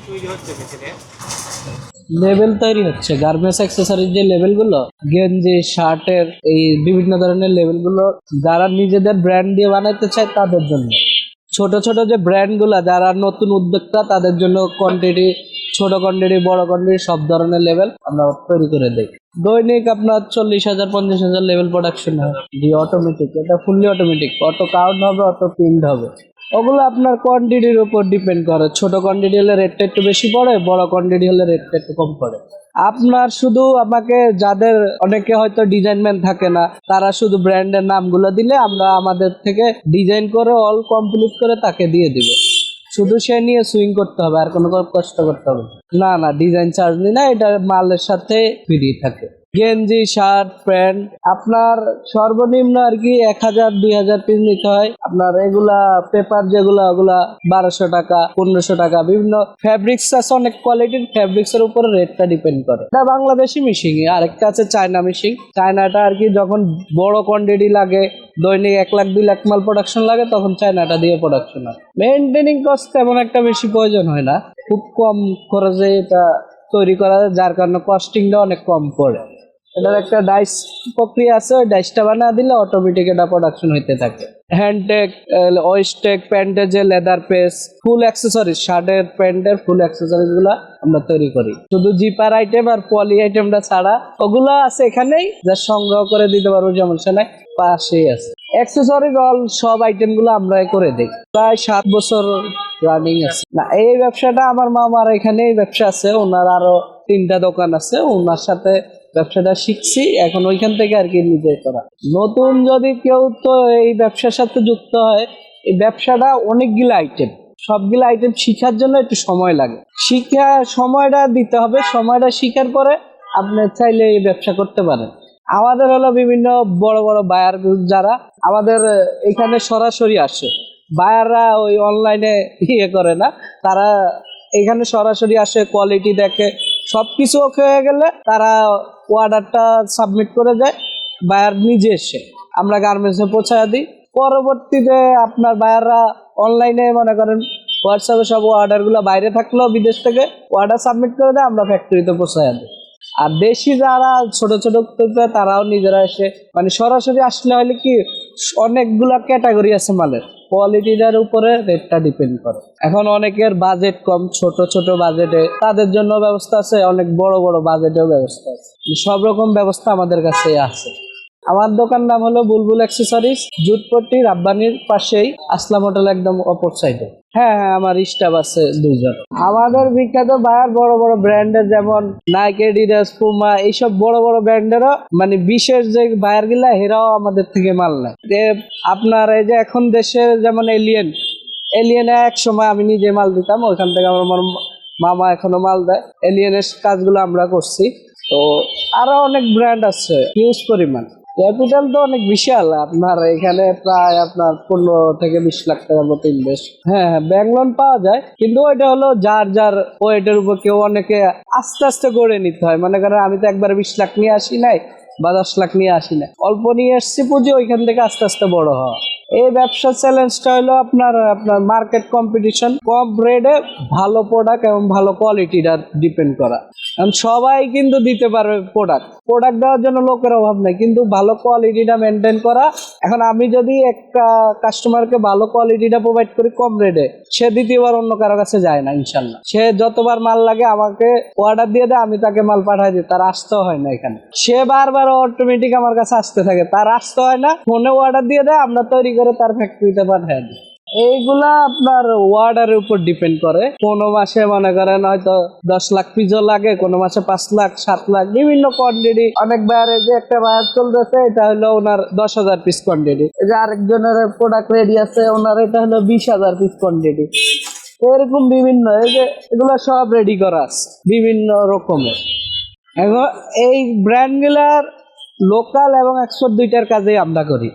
তৈরি হচ্ছে মেশিনে? লেবেল তৈরি হচ্ছে গার্মেন্টস অ্যাক্সেসরিজ যে লেবেলগুলো, গেঞ্জি শার্টের এই বিভিন্ন ধরনের লেবেলগুলো যারা নিজেদের ব্র্যান্ড দিয়ে বানাইতে চায় তাদের জন্য। ছোট ছোট যে ব্র্যান্ডগুলো যারা নতুন উদ্যোক্তা তাদের জন্য কোয়ান্টিটি, ছোট কোয়ান্টিটি বড় কোয়ান্টিটি সব ধরনের লেভেল আমরা তৈরি করে দিই। দৈনিক আপনার 40,000 50,000 লেভেল প্রোডাকশন হয়। জি অটোমেটিক, এটা ফুললি অটোমেটিক, অটো কাউন্ট হবে, অটো প্রিন্ট হবে। ওগুলো আপনার কোয়ান্টিটির উপর ডিপেন্ড করে। ছোট কোয়ান্টিটি হলে রেটটা একটু বেশি পড়ে, বড় কোয়ান্টিটি হলে রেটটা একটু কম পড়ে। আপনার শুধু আমাকে যাদের অনেকে হয়তো ডিজাইনম্যান থাকে না, তারা শুধু ব্র্যান্ডের নামগুলো দিলে আমরা আমাদের থেকে ডিজাইন করে অল কমপ্লিট করে তাকে দিয়ে দিব। শুধু সে নিয়ে সুইং করতে হবে, আর কোনো কষ্ট করতে হবে না। না, ডিজাইন চার্জ নিই না, এটা মালের সাথে ফ্রি থাকে। গেঞ্জি শার্ট প্যান্ট আপনার সর্বনিম্ন আর কি 1,000 2,000 পিস নিতে হয়। আপনার এগুলা পেপার যেগুলা, ওগুলা 1200 টাকা 1500 টাকা। বিভিন্ন ফ্যাব্রিক্স আছে, অনেক কোয়ালিটির ফ্যাব্রিক্স এর উপরে রেটটা ডিপেন্ড করে। এটা বাংলাদেশি মেশিন, আরেকটা আছে চায়না মেশিন। চায়নাটা আর কি যখন বড় কোয়ান্টিটি লাগে, দৈনিক 1 লাখ 2 লাখ মাল প্রোডাকশন লাগে, তখন চায়নাটা দিয়ে প্রোডাকশন হয়। মেইনটেনিং কস্ট তেমন একটা বেশি প্রয়োজন হয় না, খুব কম খরচে এটা তৈরি করা যায়, যার কারণে কস্টিংটা অনেক কম পড়ে। এটার একটা ডাইস প্রক্রিয়া আছে, ওই ডাইসটা বানিয়ে দিলে অটোমেটিক এটা প্রোডাকশন হইতে থাকে। হ্যান্ডটেক, ওয়েস্টেক, প্যান্টের যে লেদার পেস, ফুল অ্যাক্সেসরিজ, শার্টের প্যান্টের ফুল অ্যাক্সেসরিজ গুলা আমরা তৈরি করি। শুধু জিপার আইটেম আর পলি আইটেমটা ছাড়া ওগুলো আছে এখানেই, যা সংগ্রহ করে দিতে পারবো, সমস্যা নাই, পাশেই আছে। অ্যাক্সেসরিজ অল সব আইটেম গুলো আমরা করে দিই। প্রায় 7 বছর রানিং আছে। না, এই ব্যবসাটা আমার মামার এখানে ব্যবসা আছে, ওনার আরো 3টা দোকান আছে, ওনার সাথে ব্যবসাটা শিখছি, এখন ওইখান থেকে আর কি নিজে করা। নতুন যদি কেউ তো এই ব্যবসার সাথে যুক্ত হয়, এই ব্যবসাটা অনেকগুলো আইটেম, সবগুলো আইটেম শিখার জন্য একটু সময় লাগে। সময়টা দিতে হবে, সময়টা শিখার পরে আপনি চাইলে এই ব্যবসা করতে পারেন। আমাদের হলো বিভিন্ন বড় বড় বায়ার যারা আমাদের এখানে সরাসরি আসে, বায়াররা ওই অনলাইনে করে না, তারা এখানে সরাসরি আসে, কোয়ালিটি দেখে, সবকিছু ওকে হয়ে গেলে তারা অর্ডারটা সাবমিট করে যায়, বায়ার নিজে এসে আমরা গার্মেন্টসে পৌঁছায় দিই। পরবর্তীতে আপনার বায়াররা অনলাইনে মনে করেন হোয়াটসঅ্যাপে সব অর্ডারগুলো বাইরে থাকলেও বিদেশ থেকে অর্ডার সাবমিট করে দেয়, আমরা ফ্যাক্টরিতে পৌঁছায় দিই। আর দেশি যারা ছোট ছোট তারাও নিজেরা এসে, মানে সরাসরি আসলে হলে কি অনেকগুলা ক্যাটাগরি আছে মালের, কোয়ালিটিটার উপরে রেটটা ডিপেন্ড করে। এখন অনেকের বাজেট কম, ছোট ছোট বাজেটে, তাদের জন্য ব্যবস্থা আছে, অনেক বড় বড় বাজেটেও ব্যবস্থা আছে। সব রকম ব্যবস্থা আমাদের কাছে আছে। আমার দোকান নাম হলো বুলবুল অ্যাক্সেসরিজ, জুটপট্টি রাব্বানির পাশেই, আসলাম হোটেল একদম অপর সাইডে। হ্যাঁ হ্যাঁ, আমার স্টাফ আছে 2 জন। আমাদের বিখ্যাত বায়ার বড় বড় ব্র্যান্ডের, যেমন নাইকি, অ্যাডিডাস, পুমা, এইসব বড় বড় ব্র্যান্ডেরও মানে বিশেষ যে বায়ার গুলা, এরাও আমাদের থেকে মাল নেয়। আপনার এই যে এখন দেশে যেমন এলিয়েনে এক সময় আমি নিজে মাল দিতাম, ওইখান থেকে আমার মামা এখনো মাল দেয়। এলিয়েনের কাজগুলো আমরা করছি। তো আরো অনেক ব্র্যান্ড আছে, হিউজ পরিমাণ। ক্যাপিটাল তো অনেক বিশাল, আপনার এখানে প্রায় আপনার 15 থেকে 20 লাখ টাকার মতো ইনভেস্ট। হ্যাঁ, ব্যাংক লোন পাওয়া যায়, কিন্তু ওইটা হলো যার যার ওয়েটের উপর। কেউ অনেকে আস্তে আস্তে করে নিতে হয়, মনে করেন আমি তো একবার 20 লাখ নিয়ে আসি নাই বা 10 লাখ নিয়ে আসি না, অল্প নিয়ে এসছি পুঁজি, ওইখান থেকে আস্তে আস্তে বড় হওয়া। এই ব্যবসার চ্যালেঞ্জটা হলো আপনার মার্কেট কম্পিটিশন, কম রেটে ভালো প্রোডাক্ট এবং ভালো কোয়ালিটিটা ডিপেন্ড করা। কারণ সবাই কিন্তু দিতে পারবে প্রোডাক্ট দেওয়ার জন্য লোকের অভাব নেই, কিন্তু ভালো কোয়ালিটিটা মেনটেন করা। এখন আমি যদি একটা কাস্টমারকে ভালো কোয়ালিটিটা প্রোভাইড করি কম রেটে, সে দ্বিতীয়বার অন্য কারো কাছে যায় না ইনশাল্লাহ। সে যতবার মাল লাগে আমাকে অর্ডার দিয়ে দেয়, আমি তাকে মাল পাঠাই দিই, তার আসতেও হয় না এখানে। সে বারবার অটোমেটিক আমার কাছে আসতে থাকে, তার আসতে হয় না, ফোনে অর্ডার দিয়ে দেয়, আমরা তৈরি করে তার ফ্যাক্টরিতে পাঠাই দিই। এইগুলা আপনার ওয়ার্ডারের উপর ডিপেন্ড করে। কোনো মাসে মনে করেন হয়তো 10 লাখ পিসও লাগে, কোনো মাসে 5 লাখ 7 লাখ, বিভিন্ন কোয়ান্টিটি। অনেক বায়ারে যে একটা বায়ার চলতেছে, এটা হলো ওনার 10,000 পিস কোয়ান্টিটি। এই যে আরেকজনের প্রোডাক্ট রেডি আছে, ওনার এটা হলো 20,000 পিস কোয়ান্টিটি। এরকম বিভিন্ন, এই যে এগুলো সব রেডি করা আছে বিভিন্ন রকমের। এখন এই ব্র্যান্ডগুলার লোকাল এবং এক্সপোর্ট দুইটার কাজেই আমরা করি।